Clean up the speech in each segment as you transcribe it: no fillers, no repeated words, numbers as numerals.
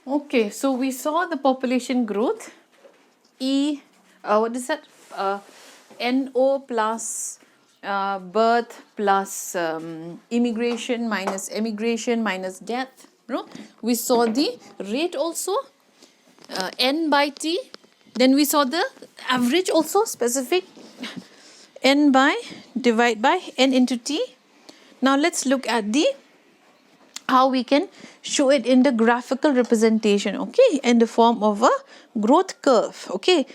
Okay, so we saw the population growth. What is that? NO plus birth plus immigration minus emigration minus death. No? We saw the rate also, N by T. Then we saw the average also, specific N by divide by N into T. Now let's look at the how we can show it in the graphical representation, okay, in the form of a growth curve, okay.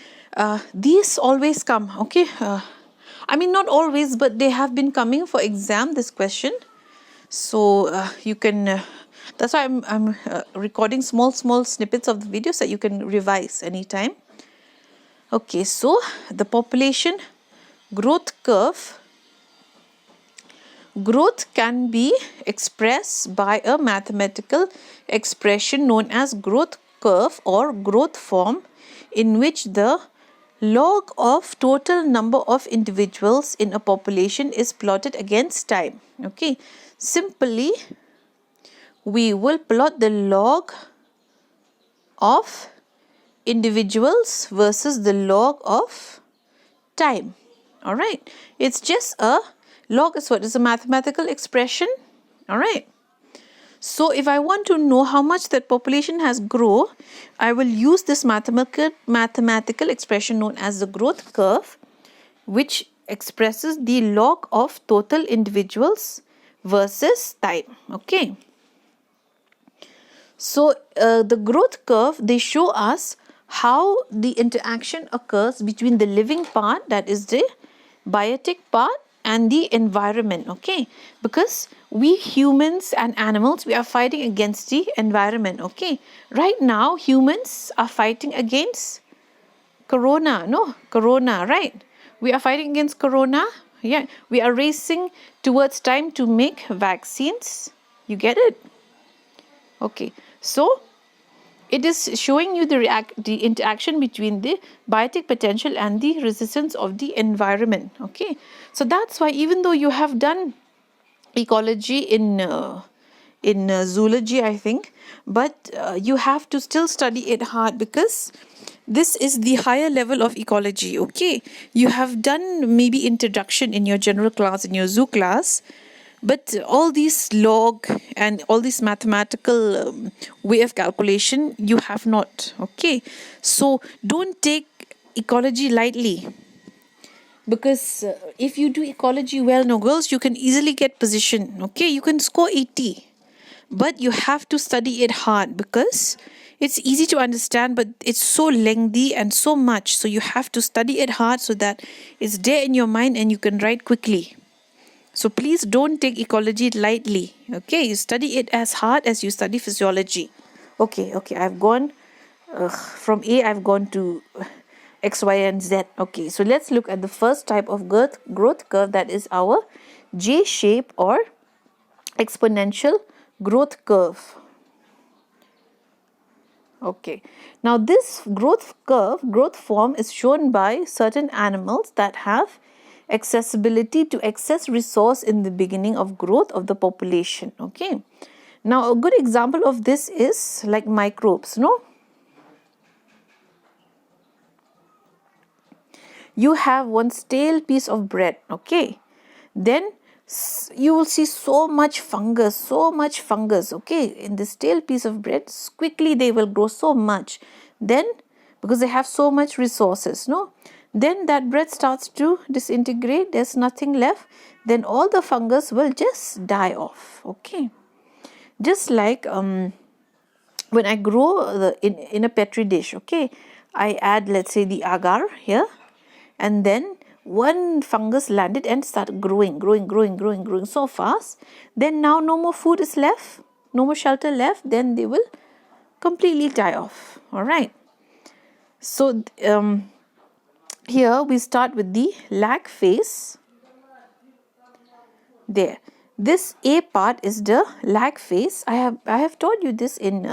These always come, okay. I mean, not always, but they have been coming for exam, this question. So you can that's why I'm recording small snippets of the video so that you can revise anytime. Okay, so the population growth curve. Growth can be expressed by a mathematical expression known as growth curve or growth form, in which the log of total number of individuals in a population is plotted against time. Okay, simply we will plot the log of individuals versus the log of time. All right, it's just a log is what is a mathematical expression. All right, so if I want to know how much that population has grown, I will use this mathematical expression known as the growth curve, which expresses the log of total individuals versus time. Okay, so the growth curve, they show us how the interaction occurs between the living part, that is the biotic part, and the environment. Okay, because we humans and animals, we are fighting against the environment. Okay, right now humans are fighting against corona, right? We are fighting against corona. Yeah, we are racing towards time to make vaccines. You get it? Okay, so it is showing you the interaction between the biotic potential and the resistance of the environment. Okay, so that's why even though you have done ecology in zoology, I think, but you have to still study it hard, because this is the higher level of ecology. Okay, you have done maybe introduction in your general class, in your zoo class, but all these log and all this mathematical way of calculation you have not. Okay, so don't take ecology lightly, because if you do ecology well, no girls, you can easily get position. Okay, you can score 80, but you have to study it hard, because it's easy to understand, but it's so lengthy and so much, so you have to study it hard so that it's there in your mind and you can write quickly. So please don't take ecology lightly. Okay, you study it as hard as you study physiology. Okay, I've gone from A, I've gone to X, Y, and Z. Okay, so let's look at the first type of growth curve, that is our J shape or exponential growth curve. Okay, now this growth form is shown by certain animals that have accessibility to excess resource in the beginning of growth of the population. Okay, now a good example of this is like microbes. No, you have one stale piece of bread. Okay, then you will see so much fungus. Okay, in this stale piece of bread, quickly they will grow so much. Then, because they have so much resources, no, then that bread starts to disintegrate, there's nothing left, then all the fungus will just die off. Okay, just like when I grow in a petri dish. Okay, I add, let's say, the agar here, and then one fungus landed and started growing so fast. Then now no more food is left, no more shelter left, then they will completely die off. All right, so here we start with the lag phase. There, this A part is the lag phase. I have taught you this in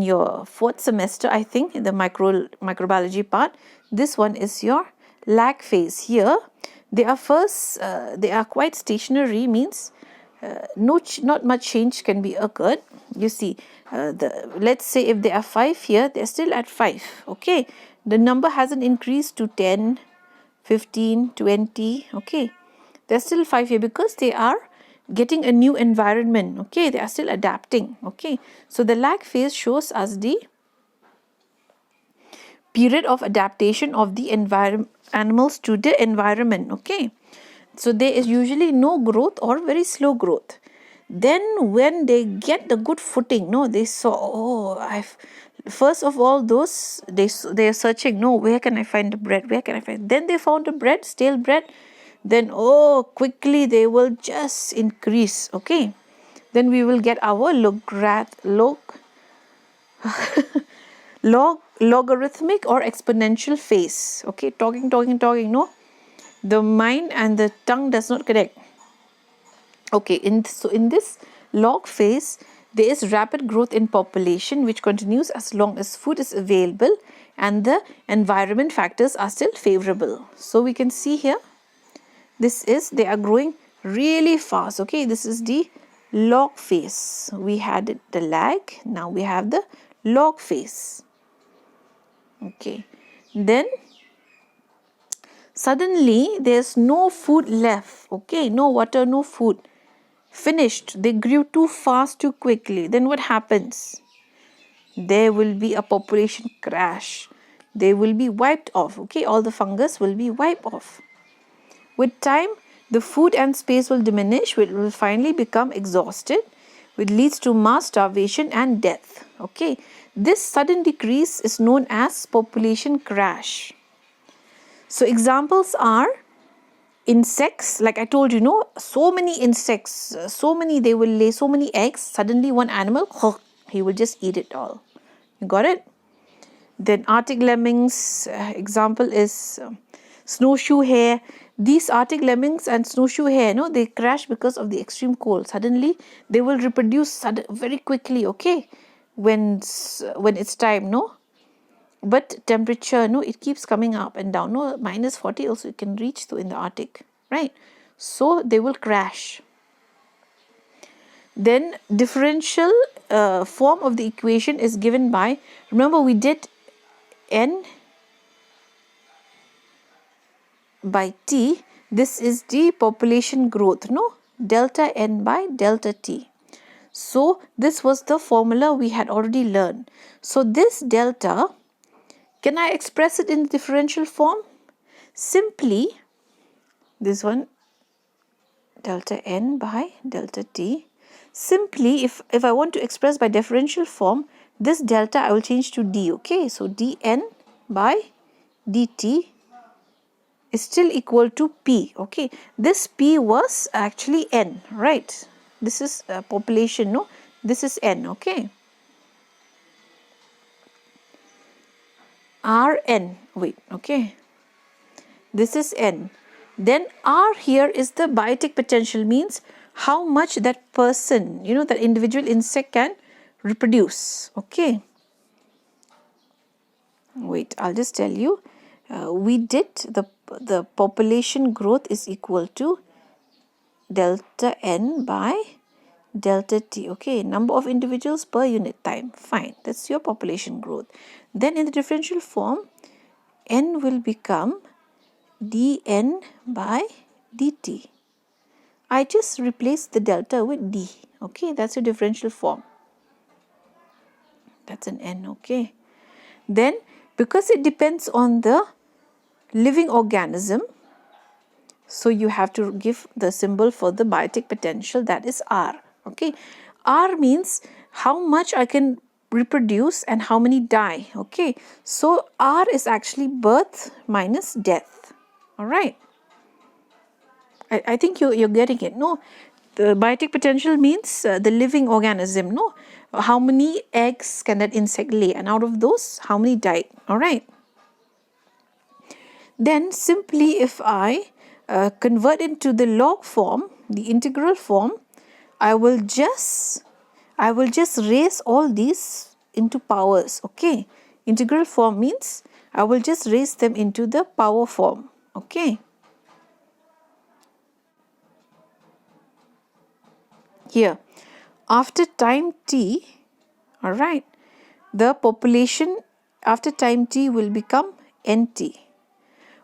your fourth semester, I think, in the microbiology part. This one is your lag phase. Here they are quite stationary, means not much change can be occurred. You see, let's say if there are 5 here, they're still at 5. Okay, the number hasn't increased to 10, 15, 20. Okay, they're still 5 here because they are getting a new environment. Okay, they are still adapting. Okay, so the lag phase shows us the period of adaptation of the animals to the environment. Okay, so there is usually no growth or very slow growth. Then when they get the good footing, no, they saw, oh, I've first of all those they are searching, no, where can I find the bread, where can I find, then they found the bread, stale bread, then oh, quickly they will just increase. Okay, then we will get our logarithmic or exponential phase. Okay, talking, no, the mind and the tongue does not connect. Okay, so in this log phase, there is rapid growth in population which continues as long as food is available and the environment factors are still favorable. So we can see here, they are growing really fast. Okay, this is the log phase. We had the lag, now we have the log phase. Okay, then suddenly there's no food left. Okay, no water, no food. Finished. They grew too fast, too quickly. Then what happens? There will be a population crash. They will be wiped off. Okay, all the fungus will be wiped off. With time, the food and space will diminish, which will finally become exhausted, which leads to mass starvation and death. Okay, this sudden decrease is known as population crash. So examples are insects, like I told you, no, so many insects, they will lay so many eggs. Suddenly one animal, he will just eat it all. You got it? Then Arctic lemmings, example is snowshoe hare. These Arctic lemmings and snowshoe hare, no, they crash because of the extreme cold. Suddenly they will reproduce very quickly. Okay, when it's time, no. But temperature, no, it keeps coming up and down. No, minus 40 also it can reach to in the Arctic, right? So they will crash. Then differential form of the equation is given by, remember we did n by t. This is the population growth, no? Delta n by delta t. So this was the formula we had already learned. So this delta, can I express it in differential form? Simply, this one, delta n by delta t. Simply, if I want to express by differential form, this delta I will change to d. Okay, so dn by dt is still equal to p. Okay, this p was actually n, right? This is population, no? This is n. Okay. Rn, wait, okay, this is n. Then R here is the biotic potential, means how much that person, that individual insect can reproduce. Okay, wait, I'll just tell you, we did the population growth is equal to delta n by delta t. Okay, number of individuals per unit time. Fine, that's your population growth. Then in the differential form, n will become dn by dt. I just replace the delta with d. Okay, that's a differential form. That's an n. Okay, then because it depends on the living organism, so you have to give the symbol for the biotic potential, that is R. Okay, R means how much I can reproduce and how many die. Okay, so R is actually birth minus death. All right, I think you're getting it. No, the biotic potential means the living organism. No, how many eggs can that insect lay, and out of those, how many died. All right. Then simply if I convert into the log form, the integral form, I will just raise all these into powers. Okay, integral form means I will just raise them into the power form. Okay, here. After time t, all right, the population after time t will become nt.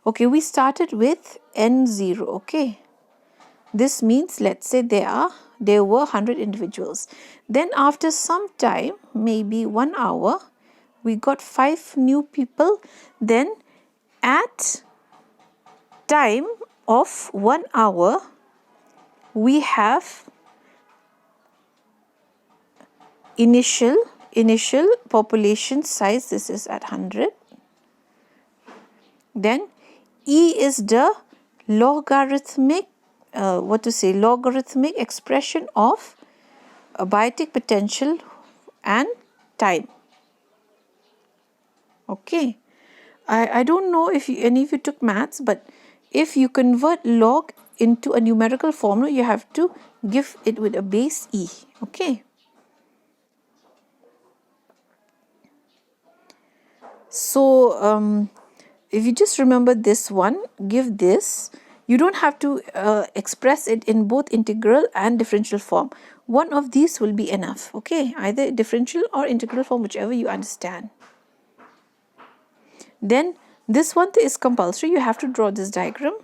Okay, we started with n0, okay. This means, let's say there were 100 individuals. Then after some time, maybe 1 hour, we got 5 new people. Then at time of 1 hour, we have initial population size. This is at 100. Then E is the logarithmic logarithmic expression of a biotic potential and time. Okay, I don't know if any of you took maths, but if you convert log into a numerical formula, you have to give it with a base E. Okay. So if you just remember this one, give this. You don't have to express it in both integral and differential form. One of these will be enough, okay? Either differential or integral form, whichever you understand. Then this one is compulsory. You have to draw this diagram.